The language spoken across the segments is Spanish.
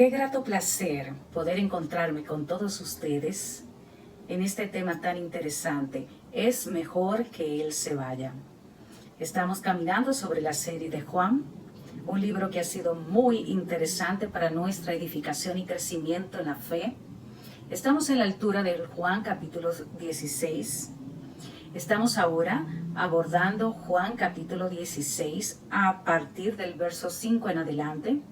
Qué grato placer poder encontrarme con todos ustedes en este tema tan interesante. Es mejor que Él se vaya. Estamos caminando sobre la serie de Juan, un libro que ha sido muy interesante para nuestra edificación y crecimiento en la fe. Estamos en la altura del Juan capítulo 16. Estamos ahora abordando Juan capítulo 16 a partir del verso 5 en adelante.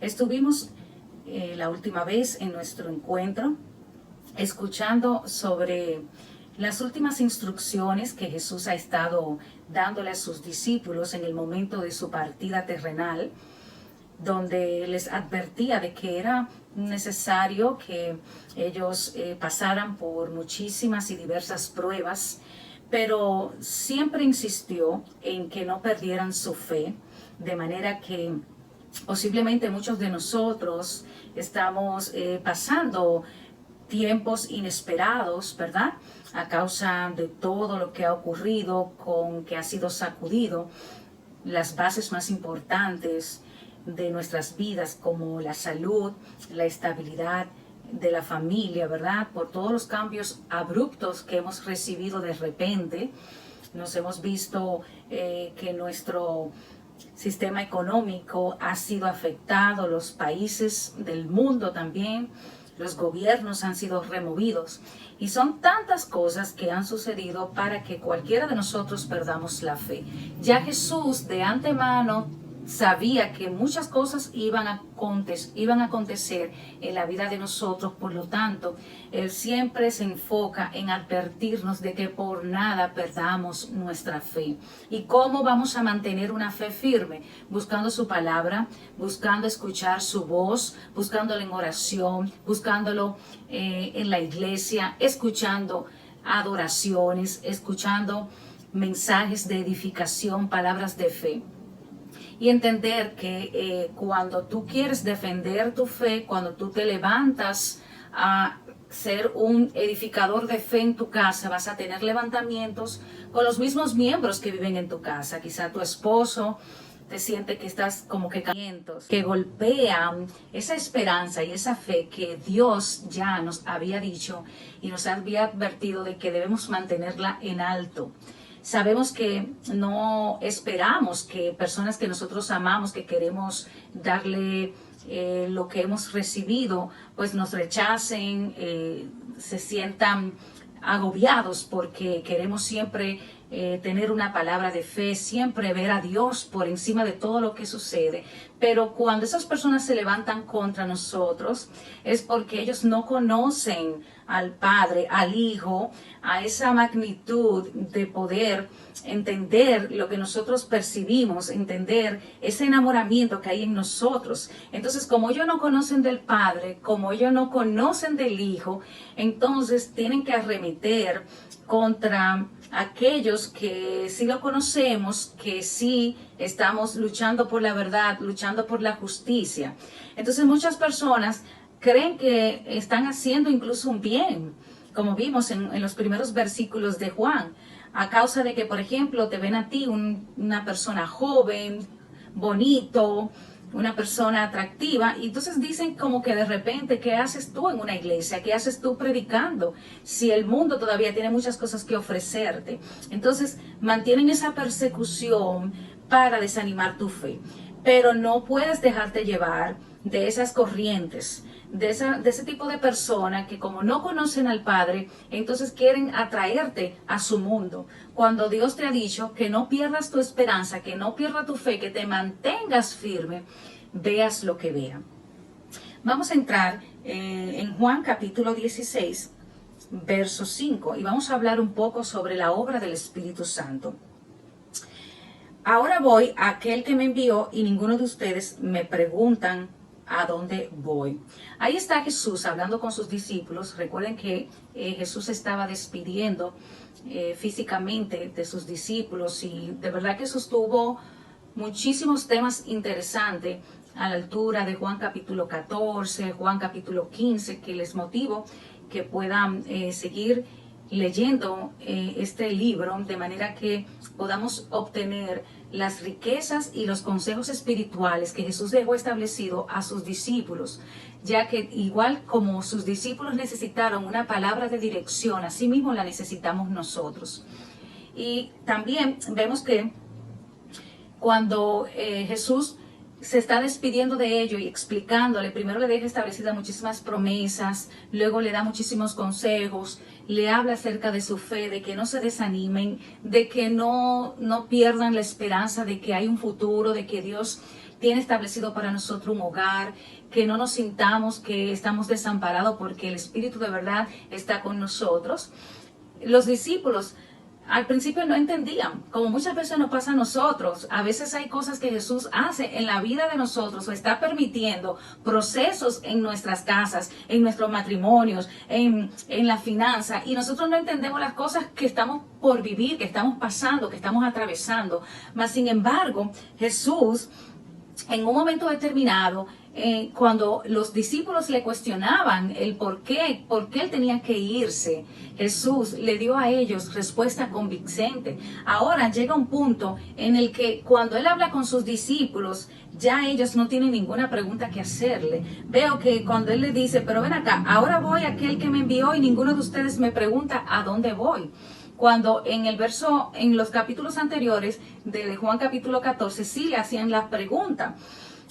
Estuvimos la última vez en nuestro encuentro escuchando sobre las últimas instrucciones que Jesús ha estado dándole a sus discípulos en el momento de su partida terrenal, donde les advertía de que era necesario que ellos pasaran por muchísimas y diversas pruebas, pero siempre insistió en que no perdieran su fe, de manera que posiblemente muchos de nosotros estamos pasando tiempos inesperados, ¿verdad? A causa de todo lo que ha ocurrido, con que ha sido sacudido las bases más importantes de nuestras vidas, como la salud, la estabilidad de la familia, ¿verdad? Por todos los cambios abruptos que hemos recibido de repente, nos hemos visto que nuestro sistema económico ha sido afectado, los países del mundo también, los gobiernos han sido removidos y son tantas cosas que han sucedido para que cualquiera de nosotros perdamos la fe. Ya Jesús de antemano sabía que muchas cosas iban a acontecer en la vida de nosotros, por lo tanto, Él siempre se enfoca en advertirnos de que por nada perdamos nuestra fe. ¿Y cómo vamos a mantener una fe firme? Buscando su palabra, buscando escuchar su voz, buscándolo en oración, buscándolo en la iglesia, escuchando adoraciones, escuchando mensajes de edificación, palabras de fe. Y entender que cuando tú quieres defender tu fe, cuando tú te levantas a ser un edificador de fe en tu casa, vas a tener levantamientos con los mismos miembros que viven en tu casa. Quizá tu esposo te siente que estás como que golpean esa esperanza y esa fe que Dios ya nos había dicho y nos había advertido de que debemos mantenerla en alto. Sabemos que no esperamos que personas que nosotros amamos, que queremos darle lo que hemos recibido, pues nos rechacen, se sientan agobiados porque queremos siempre tener una palabra de fe, siempre ver a Dios por encima de todo lo que sucede. Pero cuando esas personas se levantan contra nosotros, es porque ellos no conocen al Padre, al Hijo, a esa magnitud de poder entender lo que nosotros percibimos, entender ese enamoramiento que hay en nosotros. Entonces, como ellos no conocen del Padre, como ellos no conocen del Hijo, entonces tienen que arremeter contra aquellos que sí lo conocemos, que sí estamos luchando por la verdad, luchando por la justicia. Entonces muchas personas creen que están haciendo incluso un bien, como vimos en los primeros versículos de Juan, a causa de que, por ejemplo, te ven a ti una persona joven, bonito, una persona atractiva, y entonces dicen como que de repente, ¿qué haces tú en una iglesia? ¿Qué haces tú predicando? Si el mundo todavía tiene muchas cosas que ofrecerte. Entonces mantienen esa persecución para desanimar tu fe. Pero no puedes dejarte llevar de esas corrientes, de ese tipo de personas que como no conocen al Padre, entonces quieren atraerte a su mundo. Cuando Dios te ha dicho que no pierdas tu esperanza, que no pierdas tu fe, que te mantengas firme, veas lo que vea. Vamos a entrar en Juan capítulo 16, verso 5, y vamos a hablar un poco sobre la obra del Espíritu Santo. Ahora voy a aquel que me envió y ninguno de ustedes me preguntan a dónde voy. Ahí está Jesús hablando con sus discípulos. Recuerden que Jesús estaba despidiendo físicamente de sus discípulos y de verdad que sostuvo muchísimos temas interesantes a la altura de Juan capítulo 14, Juan capítulo 15, que les motivo que puedan seguir leyendo este libro, de manera que podamos obtener las riquezas y los consejos espirituales que Jesús dejó establecido a sus discípulos, ya que igual como sus discípulos necesitaron una palabra de dirección, así mismo la necesitamos nosotros. Y también vemos que cuando Jesús se está despidiendo de ellos y explicándole, primero le deja establecidas muchísimas promesas, luego le da muchísimos consejos, le habla acerca de su fe, de que no se desanimen, de que no pierdan la esperanza de que hay un futuro, de que Dios tiene establecido para nosotros un hogar, que no nos sintamos que estamos desamparados porque el Espíritu de verdad está con nosotros. Los discípulos al principio no entendían, como muchas veces nos pasa a nosotros. A veces hay cosas que Jesús hace en la vida de nosotros o está permitiendo procesos en nuestras casas, en nuestros matrimonios, en la finanza, y nosotros no entendemos las cosas que estamos por vivir, que estamos pasando, que estamos atravesando. Mas sin embargo, Jesús en un momento determinado, cuando los discípulos le cuestionaban el por qué él tenía que irse, Jesús le dio a ellos respuesta convincente. Ahora llega un punto en el que cuando él habla con sus discípulos, ya ellos no tienen ninguna pregunta que hacerle. Veo que cuando él le dice, pero ven acá, ahora voy a aquel que me envió y ninguno de ustedes me pregunta a dónde voy. Cuando en los capítulos anteriores de Juan capítulo 14, sí le hacían la pregunta.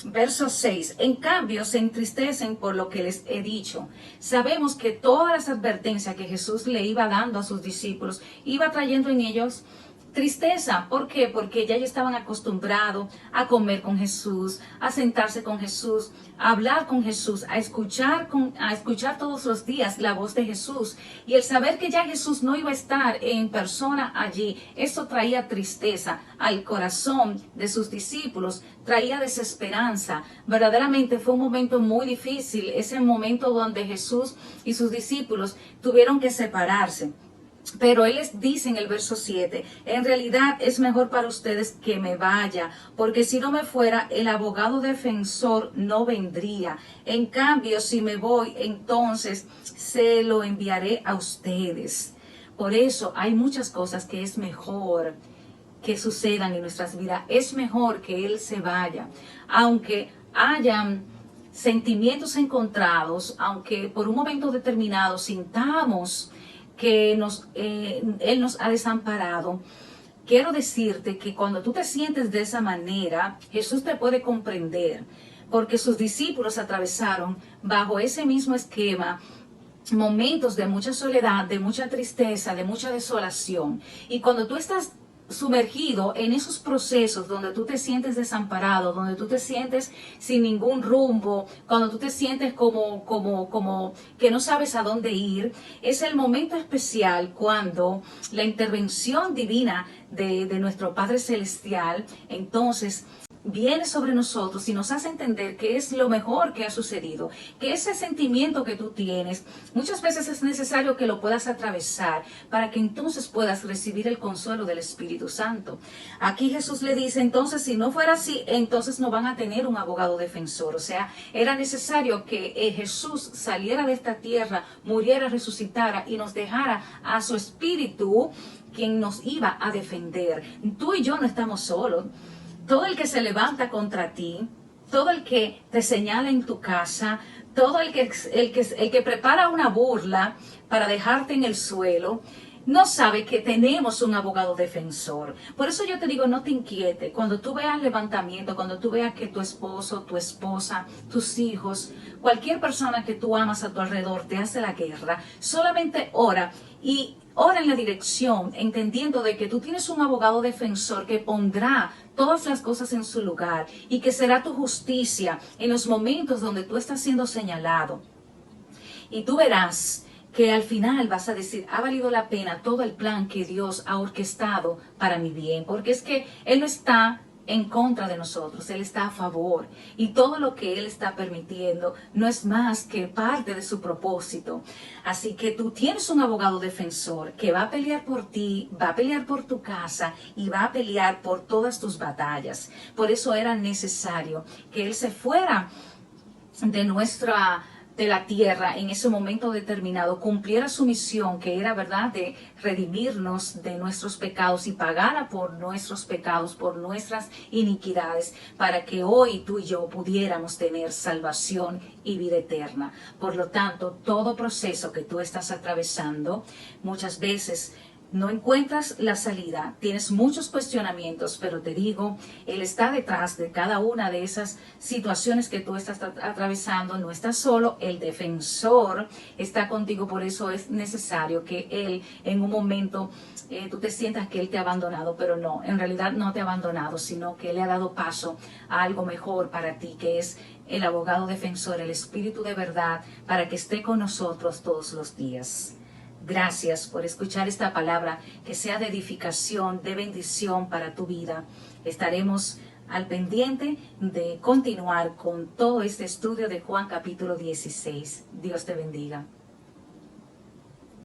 Verso 6, en cambio se entristecen por lo que les he dicho. Sabemos que todas las advertencias que Jesús le iba dando a sus discípulos iba trayendo en ellos tristeza. ¿Por qué? Porque ya estaban acostumbrados a comer con Jesús, a sentarse con Jesús, a hablar con Jesús, a escuchar todos los días la voz de Jesús. Y el saber que ya Jesús no iba a estar en persona allí, eso traía tristeza al corazón de sus discípulos, traía desesperanza. Verdaderamente fue un momento muy difícil, ese momento donde Jesús y sus discípulos tuvieron que separarse. Pero él les dice en el verso 7, en realidad es mejor para ustedes que me vaya, porque si no me fuera, el abogado defensor no vendría. En cambio, si me voy, entonces se lo enviaré a ustedes. Por eso hay muchas cosas que es mejor que sucedan en nuestras vidas. Es mejor que él se vaya, aunque hayan sentimientos encontrados, aunque por un momento determinado sintamos que Él nos ha desamparado. Quiero decirte que cuando tú te sientes de esa manera, Jesús te puede comprender, porque sus discípulos atravesaron bajo ese mismo esquema momentos de mucha soledad, de mucha tristeza, de mucha desolación. Y cuando tú estás sumergido en esos procesos donde tú te sientes desamparado, donde tú te sientes sin ningún rumbo, cuando tú te sientes como que no sabes a dónde ir, es el momento especial cuando la intervención divina de nuestro Padre Celestial, entonces viene sobre nosotros y nos hace entender que es lo mejor que ha sucedido, que ese sentimiento que tú tienes, muchas veces es necesario que lo puedas atravesar para que entonces puedas recibir el consuelo del Espíritu Santo. Aquí Jesús le dice, entonces si no fuera así, entonces no van a tener un abogado defensor. O sea, era necesario que Jesús saliera de esta tierra, muriera, resucitara y nos dejara a su Espíritu, quien nos iba a defender. Tú y yo no estamos solos. Todo el que se levanta contra ti, todo el que te señala en tu casa, todo el que prepara una burla para dejarte en el suelo, no sabe que tenemos un abogado defensor. Por eso yo te digo, no te inquietes. Cuando tú veas levantamiento, cuando tú veas que tu esposo, tu esposa, tus hijos, cualquier persona que tú amas a tu alrededor te hace la guerra, solamente ora y ora en la dirección, entendiendo de que tú tienes un abogado defensor que pondrá todas las cosas en su lugar y que será tu justicia en los momentos donde tú estás siendo señalado. Y tú verás que al final vas a decir, ha valido la pena todo el plan que Dios ha orquestado para mi bien, porque es que Él no está en contra de nosotros, Él está a favor, y todo lo que Él está permitiendo no es más que parte de su propósito. Así que tú tienes un abogado defensor que va a pelear por ti, va a pelear por tu casa y va a pelear por todas tus batallas. Por eso era necesario que Él se fuera de nuestra de la tierra en ese momento determinado cumpliera su misión, que era, ¿verdad?, de redimirnos de nuestros pecados y pagara por nuestros pecados, por nuestras iniquidades, para que hoy tú y yo pudiéramos tener salvación y vida eterna. Por lo tanto, todo proceso que tú estás atravesando, muchas veces no encuentras la salida, tienes muchos cuestionamientos, pero te digo, Él está detrás de cada una de esas situaciones que tú estás atravesando, no estás solo, el defensor está contigo, por eso es necesario que Él en un momento tú te sientas que Él te ha abandonado, pero no, en realidad no te ha abandonado, sino que le ha dado paso a algo mejor para ti, que es el abogado defensor, el Espíritu de verdad, para que esté con nosotros todos los días. Gracias por escuchar esta palabra, que sea de edificación, de bendición para tu vida. Estaremos al pendiente de continuar con todo este estudio de Juan capítulo 16. Dios te bendiga.